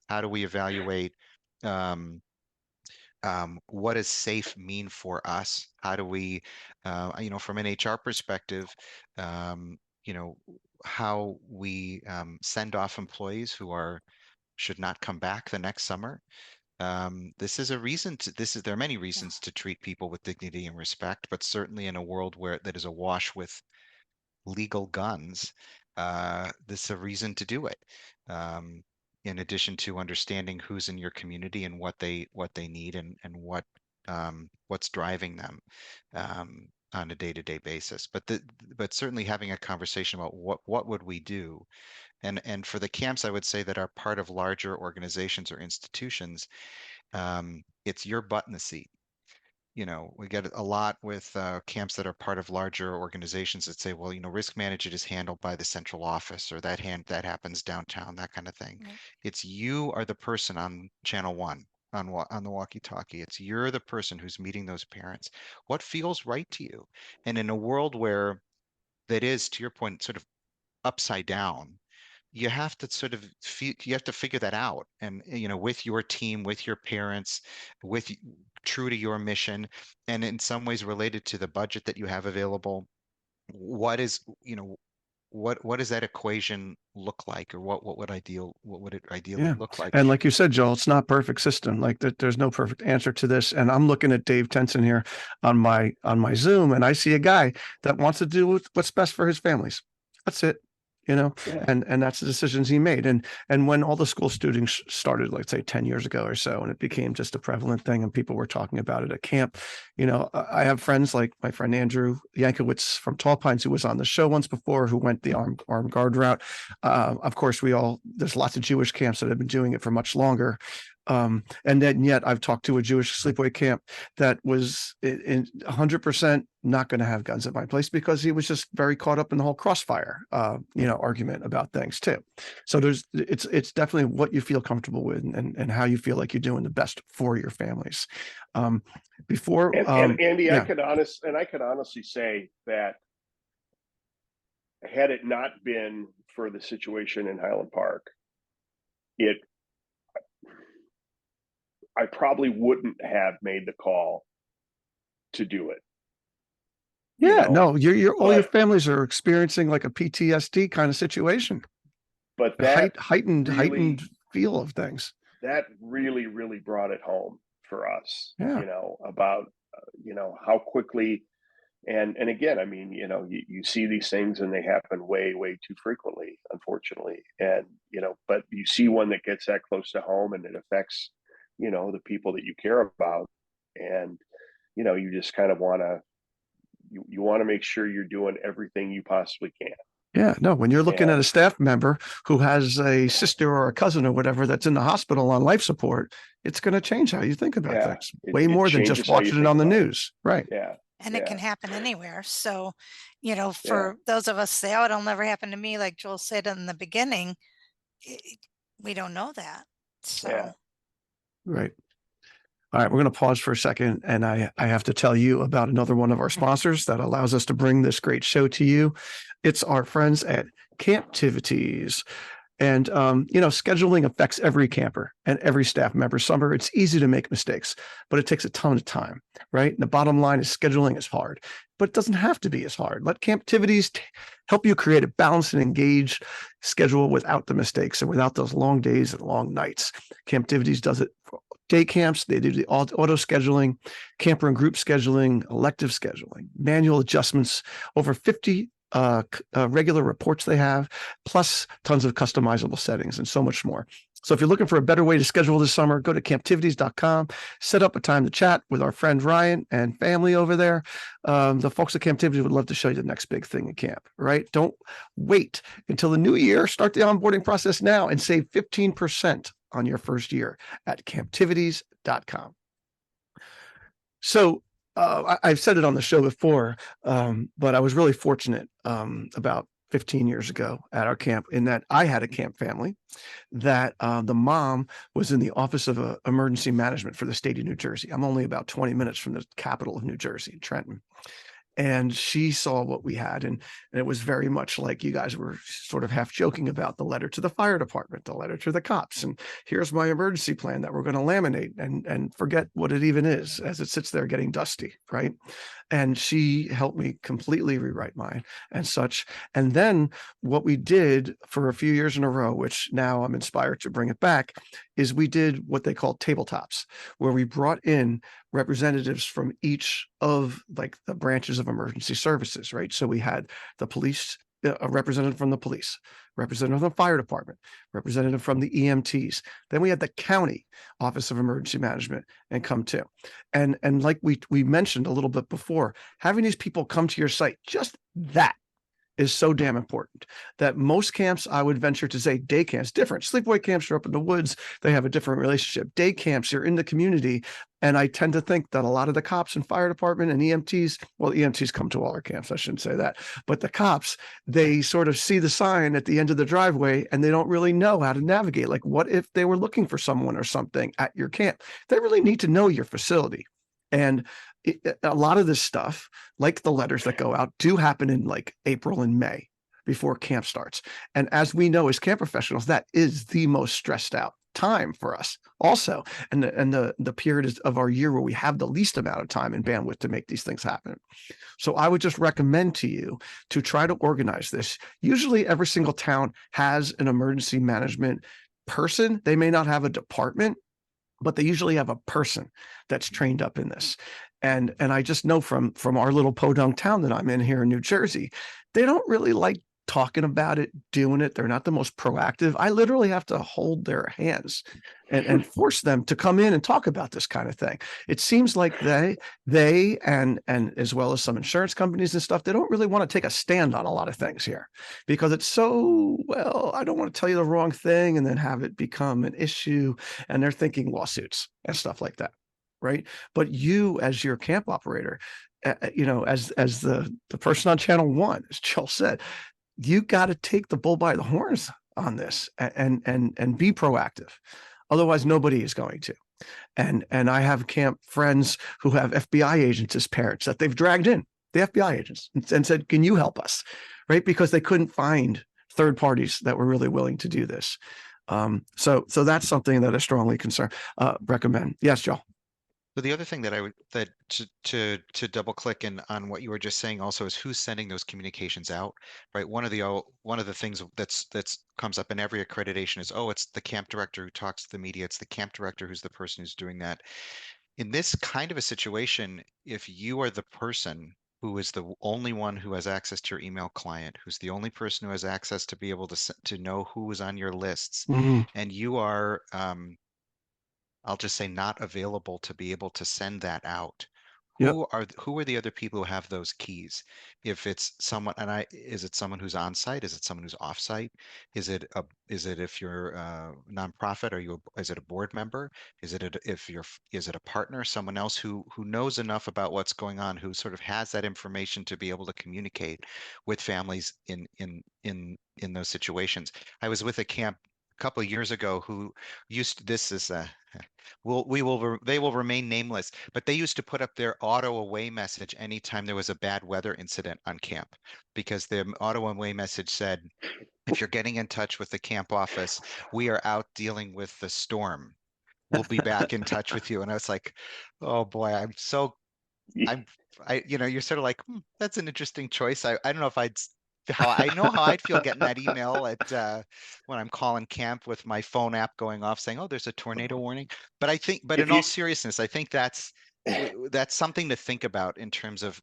How do we evaluate what does safe mean for us? How do we, from an HR perspective, you know, how we send off employees who should not come back the next summer. This is a reason to, there are many reasons to treat people with dignity and respect, but certainly in a world where that is awash with legal guns, this is a reason to do it. In addition to understanding who's in your community and what they need and what's driving them on a day-to-day basis. But certainly having a conversation about what would we do. And for the camps, I would say that are part of larger organizations or institutions, it's your butt in the seat. We get a lot with camps that are part of larger organizations that say, well, risk management is handled by the central office, or that happens downtown, that kind of thing. Right. It's you are the person on channel 1 on the walkie-talkie. It's you're the person who's meeting those parents. What feels right to you? And in a world where that is, to your point, sort of upside down, you have to sort of you have to figure that out, and with your team, with your parents, true to your mission, and in some ways related to the budget that you have available. What does that equation look like, or what would it ideally look like? And like you said, Joel, it's not perfect system. Like there's no perfect answer to this. And I'm looking at Dave Thoenson here on my Zoom, and I see a guy that wants to do what's best for his families. That's it. And that's the decisions he made. And when all the school students started, let's say 10 years ago or so, and it became just a prevalent thing and people were talking about it at camp, I have friends like my friend Andrew Yankowitz from Tall Pines, who was on the show once before, who went the armed guard route. Of course, there's lots of Jewish camps that have been doing it for much longer. And then yet I've talked to a Jewish sleepaway camp that was in 100% not going to have guns at my place because he was just very caught up in the whole crossfire, argument about things too. So it's definitely what you feel comfortable with and how you feel like you're doing the best for your families. Before and Andy, I could honestly say that had it not been for the situation in Highland Park, I probably wouldn't have made the call to do it. No, all your families are experiencing like a PTSD kind of situation. But that heightened feel of things. That really, really brought it home for us. Yeah. About how quickly, and again, I mean, you see these things and they happen way, way too frequently, unfortunately. And but you see one that gets that close to home and it affects the people that you care about, and you just kind of want to make sure you're doing everything you possibly can. Yeah, no, when you're looking at a staff member who has a sister or a cousin or whatever that's in the hospital on life support, it's going to change how you think about things way more than just watching it on the news. Right. Yeah. And it can happen anywhere. So, for those of us say, oh, it'll never happen to me, like Joel said in the beginning, we don't know that. So. Right. All right, we're going to pause for a second, and I have to tell you about another one of our sponsors that allows us to bring this great show to you. It's our friends at Camptivities. And, scheduling affects every camper and every staff member. Summer, it's easy to make mistakes, but it takes a ton of time, right? And the bottom line is scheduling is hard, but it doesn't have to be as hard. Let Camptivities help you create a balanced and engaged schedule without the mistakes and without those long days and long nights. Camptivities does it for day camps. They do the auto scheduling, camper and group scheduling, elective scheduling, manual adjustments, over 50 regular reports they have, plus tons of customizable settings and so much more. So if you're looking for a better way to schedule this summer, go to camptivities.com, set up a time to chat with our friend Ryan and family over there. The folks at Camptivities would love to show you the next big thing in camp, right? Don't wait until the new year. Start the onboarding process now and save 15% on your first year at camptivities.com. So I've said it on the show before, but I was really fortunate about 15 years ago at our camp, in that I had a camp family that the mom was in the Office of Emergency Management for the state of New Jersey. I'm only about 20 minutes from the capital of New Jersey, Trenton. And she saw what we had, and it was very much like you guys were sort of half joking about the letter to the fire department, the letter to the cops, and here's my emergency plan that we're going to laminate and forget what it even is as it sits there getting dusty, right? And she helped me completely rewrite mine and such. And then what we did for a few years in a row, which now I'm inspired to bring it back, is we did what they call tabletops, where we brought in representatives from each of like the branches of emergency services, right? So we had the police, a representative from the police, representative from the fire department, representative from the EMTs. Then we had the county Office of Emergency Management and come too. And like we mentioned a little bit before, having these people come to your site, just that is so damn important that most camps, I would venture to say, day camps, different. Sleepaway camps are up in the woods. They have a different relationship. Day camps, you're in the community. And I tend to think that a lot of the cops and fire department and EMTs, well, EMTs come to all our camps. I shouldn't say that. But the cops, they sort of see the sign at the end of the driveway and they don't really know how to navigate. Like, what if they were looking for someone or something at your camp? They really need to know your facility. And a lot of this stuff, like the letters that go out, do happen in like April and May before camp starts. And as we know as camp professionals, that is the most stressed out time for us also. And the period of our year where we have the least amount of time and bandwidth to make these things happen. So I would just recommend to you to try to organize this. Usually every single town has an emergency management person. They may not have a department, but they usually have a person that's trained up in this. And I just know from our little podunk town that I'm in here in New Jersey, they don't really like talking about it, doing it. They're not the most proactive. I literally have to hold their hands and force them to come in and talk about this kind of thing. It seems like they and as well as some insurance companies and stuff, they don't really want to take a stand on a lot of things here because it's so, well, I don't want to tell you the wrong thing and then have it become an issue. And they're thinking lawsuits and stuff like that. Right. But you, as your camp operator, as the person on channel 1, as Joel said, you got to take the bull by the horns on this and be proactive. Otherwise, nobody is going to. And I have camp friends who have FBI agents as parents that they've dragged in, the FBI agents, and said, can you help us? Right. Because they couldn't find third parties that were really willing to do this. So that's something that I strongly recommend. Yes, Joel. So the other thing that I would to double click in on what you were just saying also is who's sending those communications out, right? One of the things that's comes up in every accreditation is, oh, it's the camp director who talks to the media. It's the camp director who's the person who's doing that. In this kind of a situation, if you are the person who is the only one who has access to your email client, who's the only person who has access to be able to know who is on your lists, and you are I'll just say not available to be able to send that out. Who are the other people who have those keys? If it's someone, is it someone who's on site? Is it someone who's off site? Is it if you're a nonprofit? Is it a board member? Is it a partner? Someone else who knows enough about what's going on, who sort of has that information to be able to communicate with families in those situations. I was with a camp a couple of years ago who they will remain nameless, but they used to put up their auto away message anytime there was a bad weather incident on camp, because the auto away message said, if you're getting in touch with the camp office, we are out dealing with the storm. We'll be back in touch with you. And I was like, oh boy, you're sort of like, that's an interesting choice. I don't know if how I'd feel getting that email at when I'm calling camp with my phone app going off saying, oh, there's a tornado warning. But in all seriousness, I think that's something to think about in terms of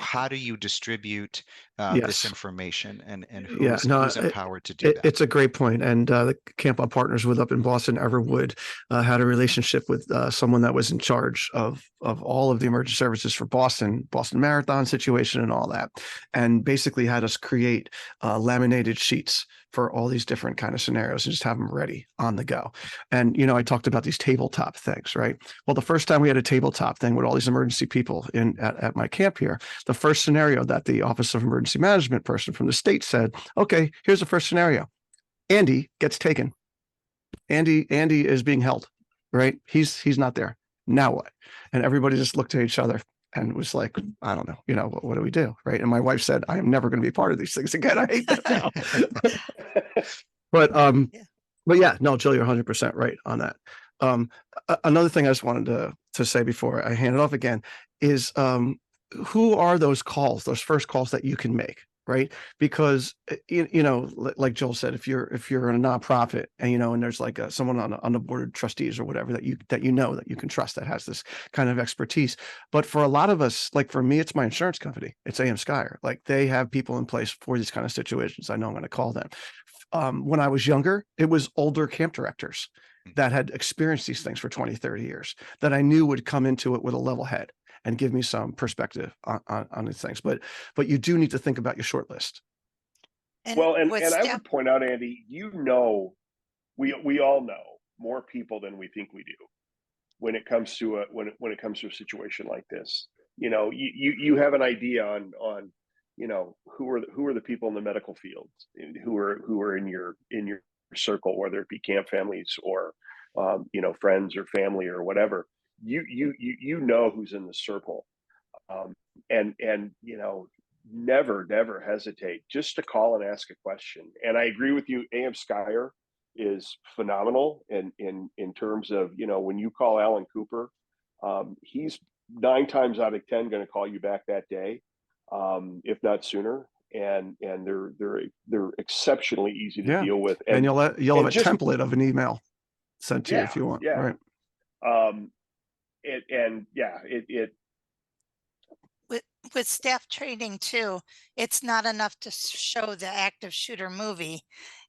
how do you distribute this information and who's empowered to do that. It's a great point. And the camp I'm partners with up in Boston, Everwood, had a relationship with someone that was in charge of all of the emergency services for Boston Marathon situation and all that, and basically had us create laminated sheets for all these different kind of scenarios and just have them ready on the go. And, I talked about these tabletop things, right? Well, the first time we had a tabletop thing with all these emergency people at my camp here, the first scenario that the Office of Emergency emergency management person from the state said, okay, here's the first scenario. Andy gets taken. Andy is being held, right? He's not there. Now what? And everybody just looked at each other and was like, I don't know, what do we do? Right. And my wife said, I am never going to be part of these things again. I hate that now. But yeah, no, Jill, you're 100% right on that. Another thing I just wanted to say before I hand it off again is, who are those calls, those first calls that you can make, right? Because like Joel said, if you're in a nonprofit and and there's like someone on the board of trustees or whatever that you can trust, that has this kind of expertise. But for a lot of us, like for me, it's my insurance company, it's AM Skyer. Like they have people in place for these kind of situations. I know I'm going to call them. When I was younger, it was older camp directors that had experienced these things for 20, 30 years that I knew would come into it with a level head and give me some perspective on these things. But you do need to think about your short list. Well, and I would point out, Andy, we all know more people than we think we do when it comes to when it comes to a situation like this. You have an idea on who are the people in the medical field who are in your circle, whether it be camp families or friends or family or whatever. You know who's in the circle, and never hesitate just to call and ask a question. And I agree with you, AM Skyer is phenomenal in terms of when you call Alan Cooper, he's 9 times out of 10 going to call you back that day, if not sooner. And they're exceptionally easy to deal with. And you'll have a template of an email sent to you if you want. Yeah. Right. With staff training too, it's not enough to show the active shooter movie.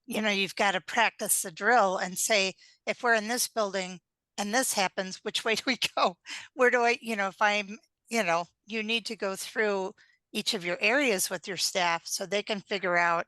You've got to practice the drill and say, if we're in this building and this happens, which way do we go? Where do I, if I'm, you need to go through each of your areas with your staff so they can figure out,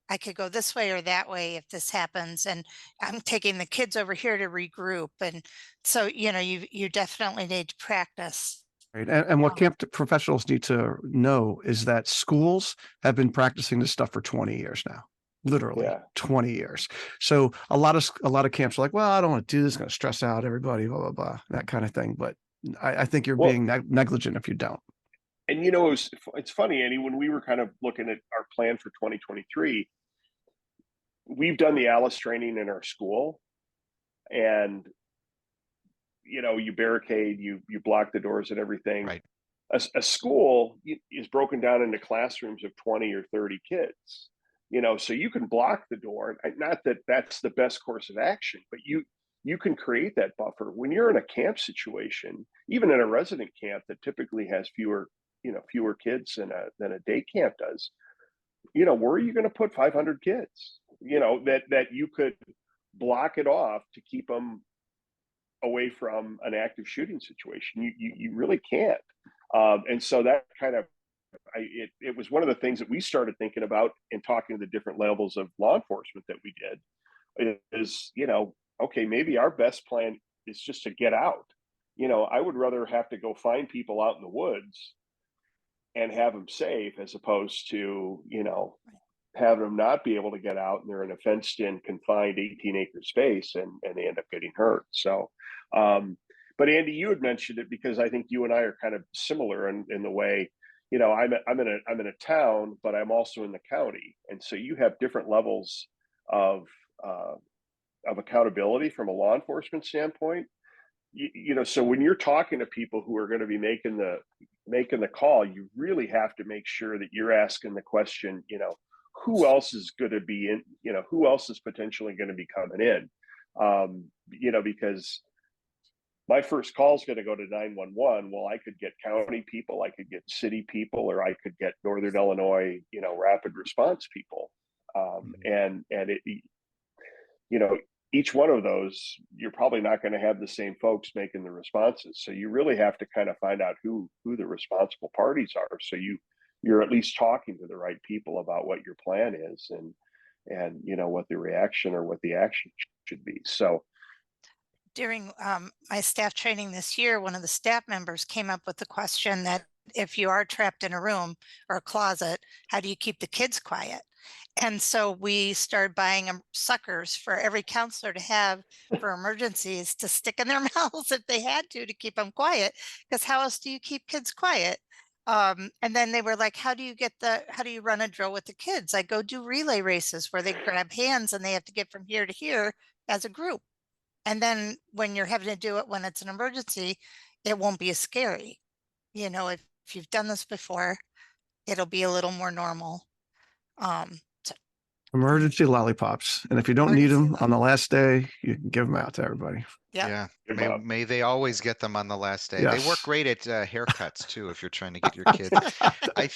I could go this way or that way if this happens, and I'm taking the kids over here to regroup. And so, you definitely need to practice. Right. And what camp professionals need to know is that schools have been practicing this stuff for 20 years now, literally 20 years. So a lot of camps are like, well, I don't want to do this. It's going to stress out everybody, blah, blah, blah, that kind of thing. But I think you're being negligent if you don't. And, it's funny, Andy, when we were kind of looking at our plan for 2023, we've done the Alice training in our school, and you barricade, you block the doors and everything. Right. A school is broken down into classrooms of 20 or 30 kids, so you can block the door. Not that that's the best course of action, but you can create that buffer. When you're in a camp situation, even in a resident camp that typically has fewer kids than a day camp does, where are you going to put 500 kids? That you could block it off to keep them away from an active shooting situation. You really can't. And so that kind of, it was one of the things that we started thinking about in talking to the different levels of law enforcement that we did is, okay, maybe our best plan is just to get out. I would rather have to go find people out in the woods and have them safe as opposed to, having them not be able to get out and they're in a fenced in, confined 18-acre space and they end up getting hurt. So, but Andy, you had mentioned it because I think you and I are kind of similar in the way, I'm in a town, but I'm also in the county. And so you have different levels of accountability from a law enforcement standpoint. So when you're talking to people who are going to be making the call, you really have to make sure that you're asking the question, who else is going to be in, who else is potentially going to be coming in? Because my first call is going to go to 911. Well, I could get county people, I could get city people, or I could get Northern Illinois, rapid response people. And it, each one of those, you're probably not going to have the same folks making the responses. So you really have to kind of find out who the responsible parties are. So you're at least talking to the right people about what your plan is and what the reaction or what the action should be. So during my staff training this year, one of the staff members came up with the question that if you are trapped in a room or a closet, how do you keep the kids quiet? And so we started buying suckers for every counselor to have for emergencies to stick in their mouths if they had to keep them quiet. Because how else do you keep kids quiet? And then they were like, how do you run a drill with the kids? I go do relay races where they grab hands and they have to get from here to here as a group. And then when you're having to do it when it's an emergency, it won't be as scary. You know, if you've done this before, it'll be a little more normal. So Emergency lollipops. And if you don't need them on the last day, you can give them out to everybody. yeah. Yeah. May they always get them on the last day. They work Yes. great at haircuts too, if you're trying to get your kid. I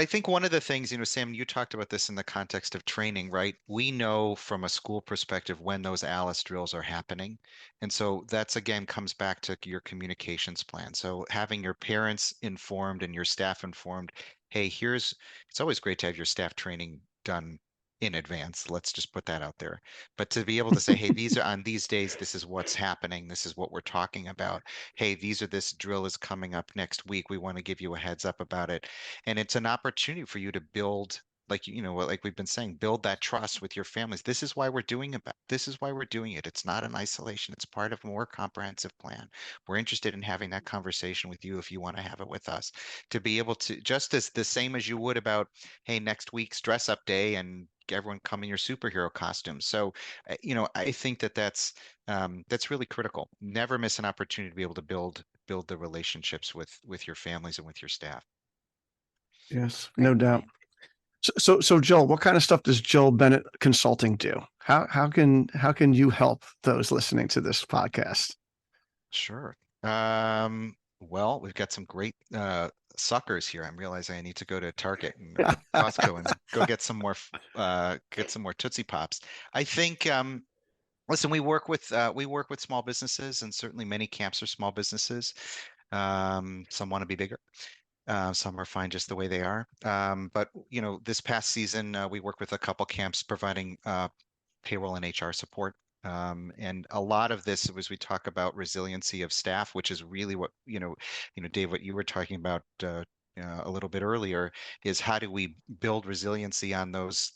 think one of the things, Sam, you talked about this in the context of training, right? We know from a school perspective when those Alice drills are happening. And so that's again comes back to your communications plan. So having your parents informed and your staff informed, hey, it's always great to have your staff training done in advance. Let's just put that out there. But to be able to say, hey, these are on these days, this is what's happening. This is what we're talking about. Hey, this drill is coming up next week. We want to give you a heads up about it. And it's an opportunity for you to build, like we've been saying, build that trust with your families. This is why we're doing it. It's not in isolation. It's part of a more comprehensive plan. We're interested in having that conversation with you if you want to have it with us. To be able to, just as the same as you would about, hey, next week's dress up day and everyone come in your superhero costumes. So, I think that's really critical. Never miss an opportunity to be able to build the relationships with your families and with your staff. Yes, no doubt. So Joel, what kind of stuff does Joel Bennett Consulting do? How can you help those listening to this podcast? Sure. Well, we've got some great suckers here. I'm realizing I need to go to Target and Costco and go get some more Tootsie Pops. I think listen, we work with small businesses, and certainly many camps are small businesses. Some want to be bigger. Some are fine just the way they are. But this past season, we worked with a couple camps providing payroll and HR support. And a lot of this was we talk about resiliency of staff, which is really what, Dave, what you were talking about a little bit earlier, is how do we build resiliency on those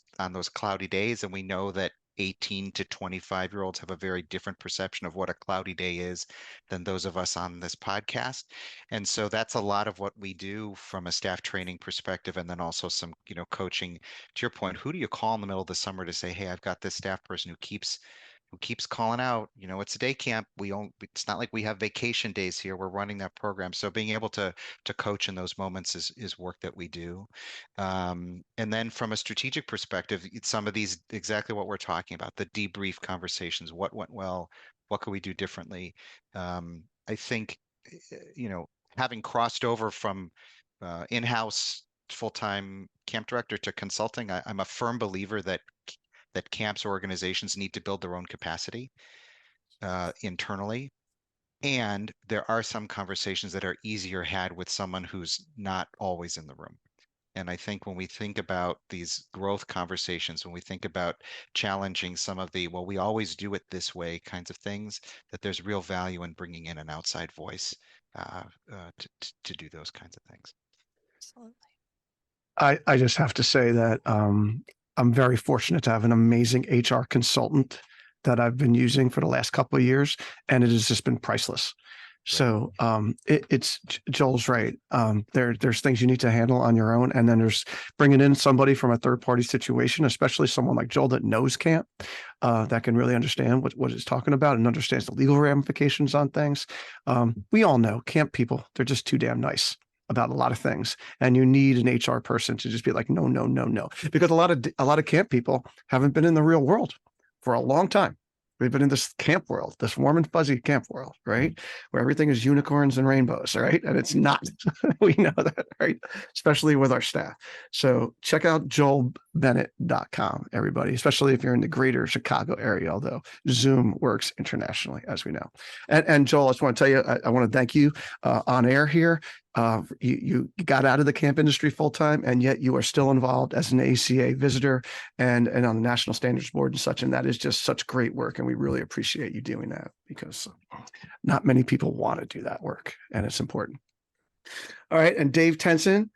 cloudy days? And we know that 18 to 25-year-olds have a very different perception of what a cloudy day is than those of us on this podcast. And so that's a lot of what we do from a staff training perspective, and then also some, coaching. To your point, who do you call in the middle of the summer to say, hey, I've got this staff person who keeps calling out, it's a day camp. It's not like we have vacation days here. We're running that program. So being able to coach in those moments is work that we do. And then from a strategic perspective, it's some of these, exactly what we're talking about, the debrief conversations, what went well, what could we do differently? I think, having crossed over from in-house full-time camp director to consulting, I'm a firm believer that camps or organizations need to build their own capacity internally. And there are some conversations that are easier had with someone who's not always in the room. And I think when we think about these growth conversations, when we think about challenging some of the, well, we always do it this way kinds of things, that there's real value in bringing in an outside voice to do those kinds of things. Absolutely. I just have to say that I'm very fortunate to have an amazing HR consultant that I've been using for the last couple of years, and it has just been priceless. So it's Joel's right. There's things you need to handle on your own, and then there's bringing in somebody from a third party situation, especially someone like Joel that knows camp, that can really understand what it's talking about and understands the legal ramifications on things. We all know camp people; they're just too damn nice about a lot of things, and you need an HR person to just be like, no, because a lot of camp people haven't been in the real world for a long time. We've been in this camp world, this warm and fuzzy camp world, right? Where everything is unicorns and rainbows, right? And it's not. We know that, right? Especially with our staff. So check out joelbennett.com, everybody, especially if you're in the greater Chicago area, although Zoom works internationally, as we know. And Joel, I just want to tell you, I want to thank you on air here. You got out of the camp industry full time, and yet you are still involved as an ACA visitor and on the National Standards Board and such. And that is just such great work. And we really appreciate you doing that, because not many people want to do that work, and it's important. All right. And Dave Thoenson,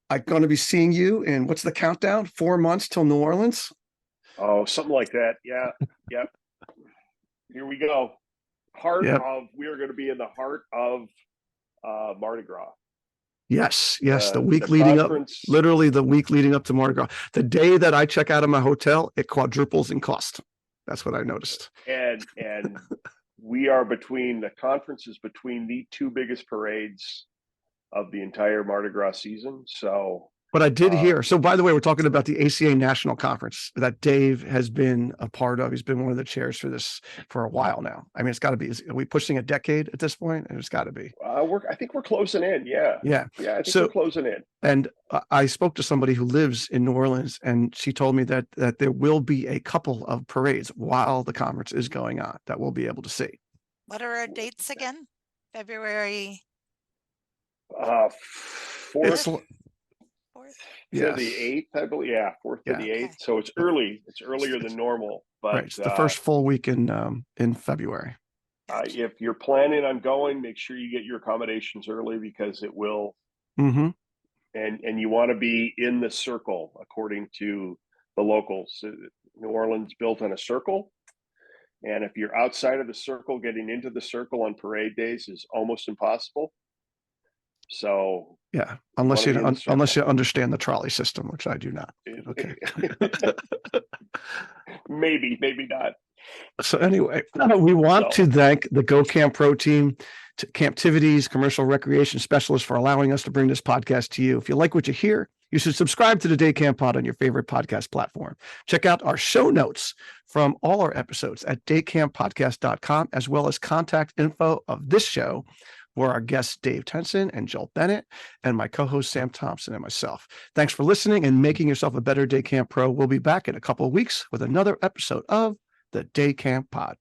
I'm going to be seeing you in what's the countdown? 4 months till New Orleans. Oh, something like that. Yeah. Yep. Here we go. Yep. We are going to be in the heart of Mardi Gras. Yes. Yes. The The week leading up, conference- literally the week leading up to Mardi Gras. The day that I check out of my hotel, it quadruples in cost. That's what I noticed. And we are between the conferences between the two biggest parades of the entire Mardi Gras season. So, But I did hear. So, by the way, we're talking about the ACA National Conference that Dave has been a part of. He's been one of the chairs for this for a while now. I mean, it's got to be. Are we pushing a decade at this point? It's got to be. I think we're closing in. Yeah. Yeah. Yeah. I think So- we're closing in. And I spoke to somebody who lives in New Orleans, and she told me that there will be a couple of parades while the conference is going on that we'll be able to see. What are our dates again? February It's 4th 4th? to yes. the 8th, I believe. Yeah. 4th to Yeah. the 8th. Okay. So it's early. It's earlier than normal, but Right. It's the first full week in February. Gotcha. if you're planning on going, make sure you get your accommodations early because it will, Mm-hmm. and you want to be in the circle according to the locals. New Orleans built on a circle. And if you're outside of the circle, getting into the circle on parade days is almost impossible. So Yeah. Unless wanna be in the unless you circle. understand the trolley system, which I do not. Okay. maybe not. So anyway, we want So- to thank the Go Camp Pro team, Camptivities, commercial recreation specialists for allowing us to bring this podcast to you. If you like what you hear, you should subscribe to the Day Camp Pod on your favorite podcast platform. Check out our show notes from all our episodes at daycamppodcast.com, as well as contact info of this show for our guests, Dave Thoenson and Joel Bennett, and my co-host, Sam Thompson, and myself. Thanks for listening and making yourself a better Day Camp Pro. We'll be back in a couple of weeks with another episode of the Day Camp Pod.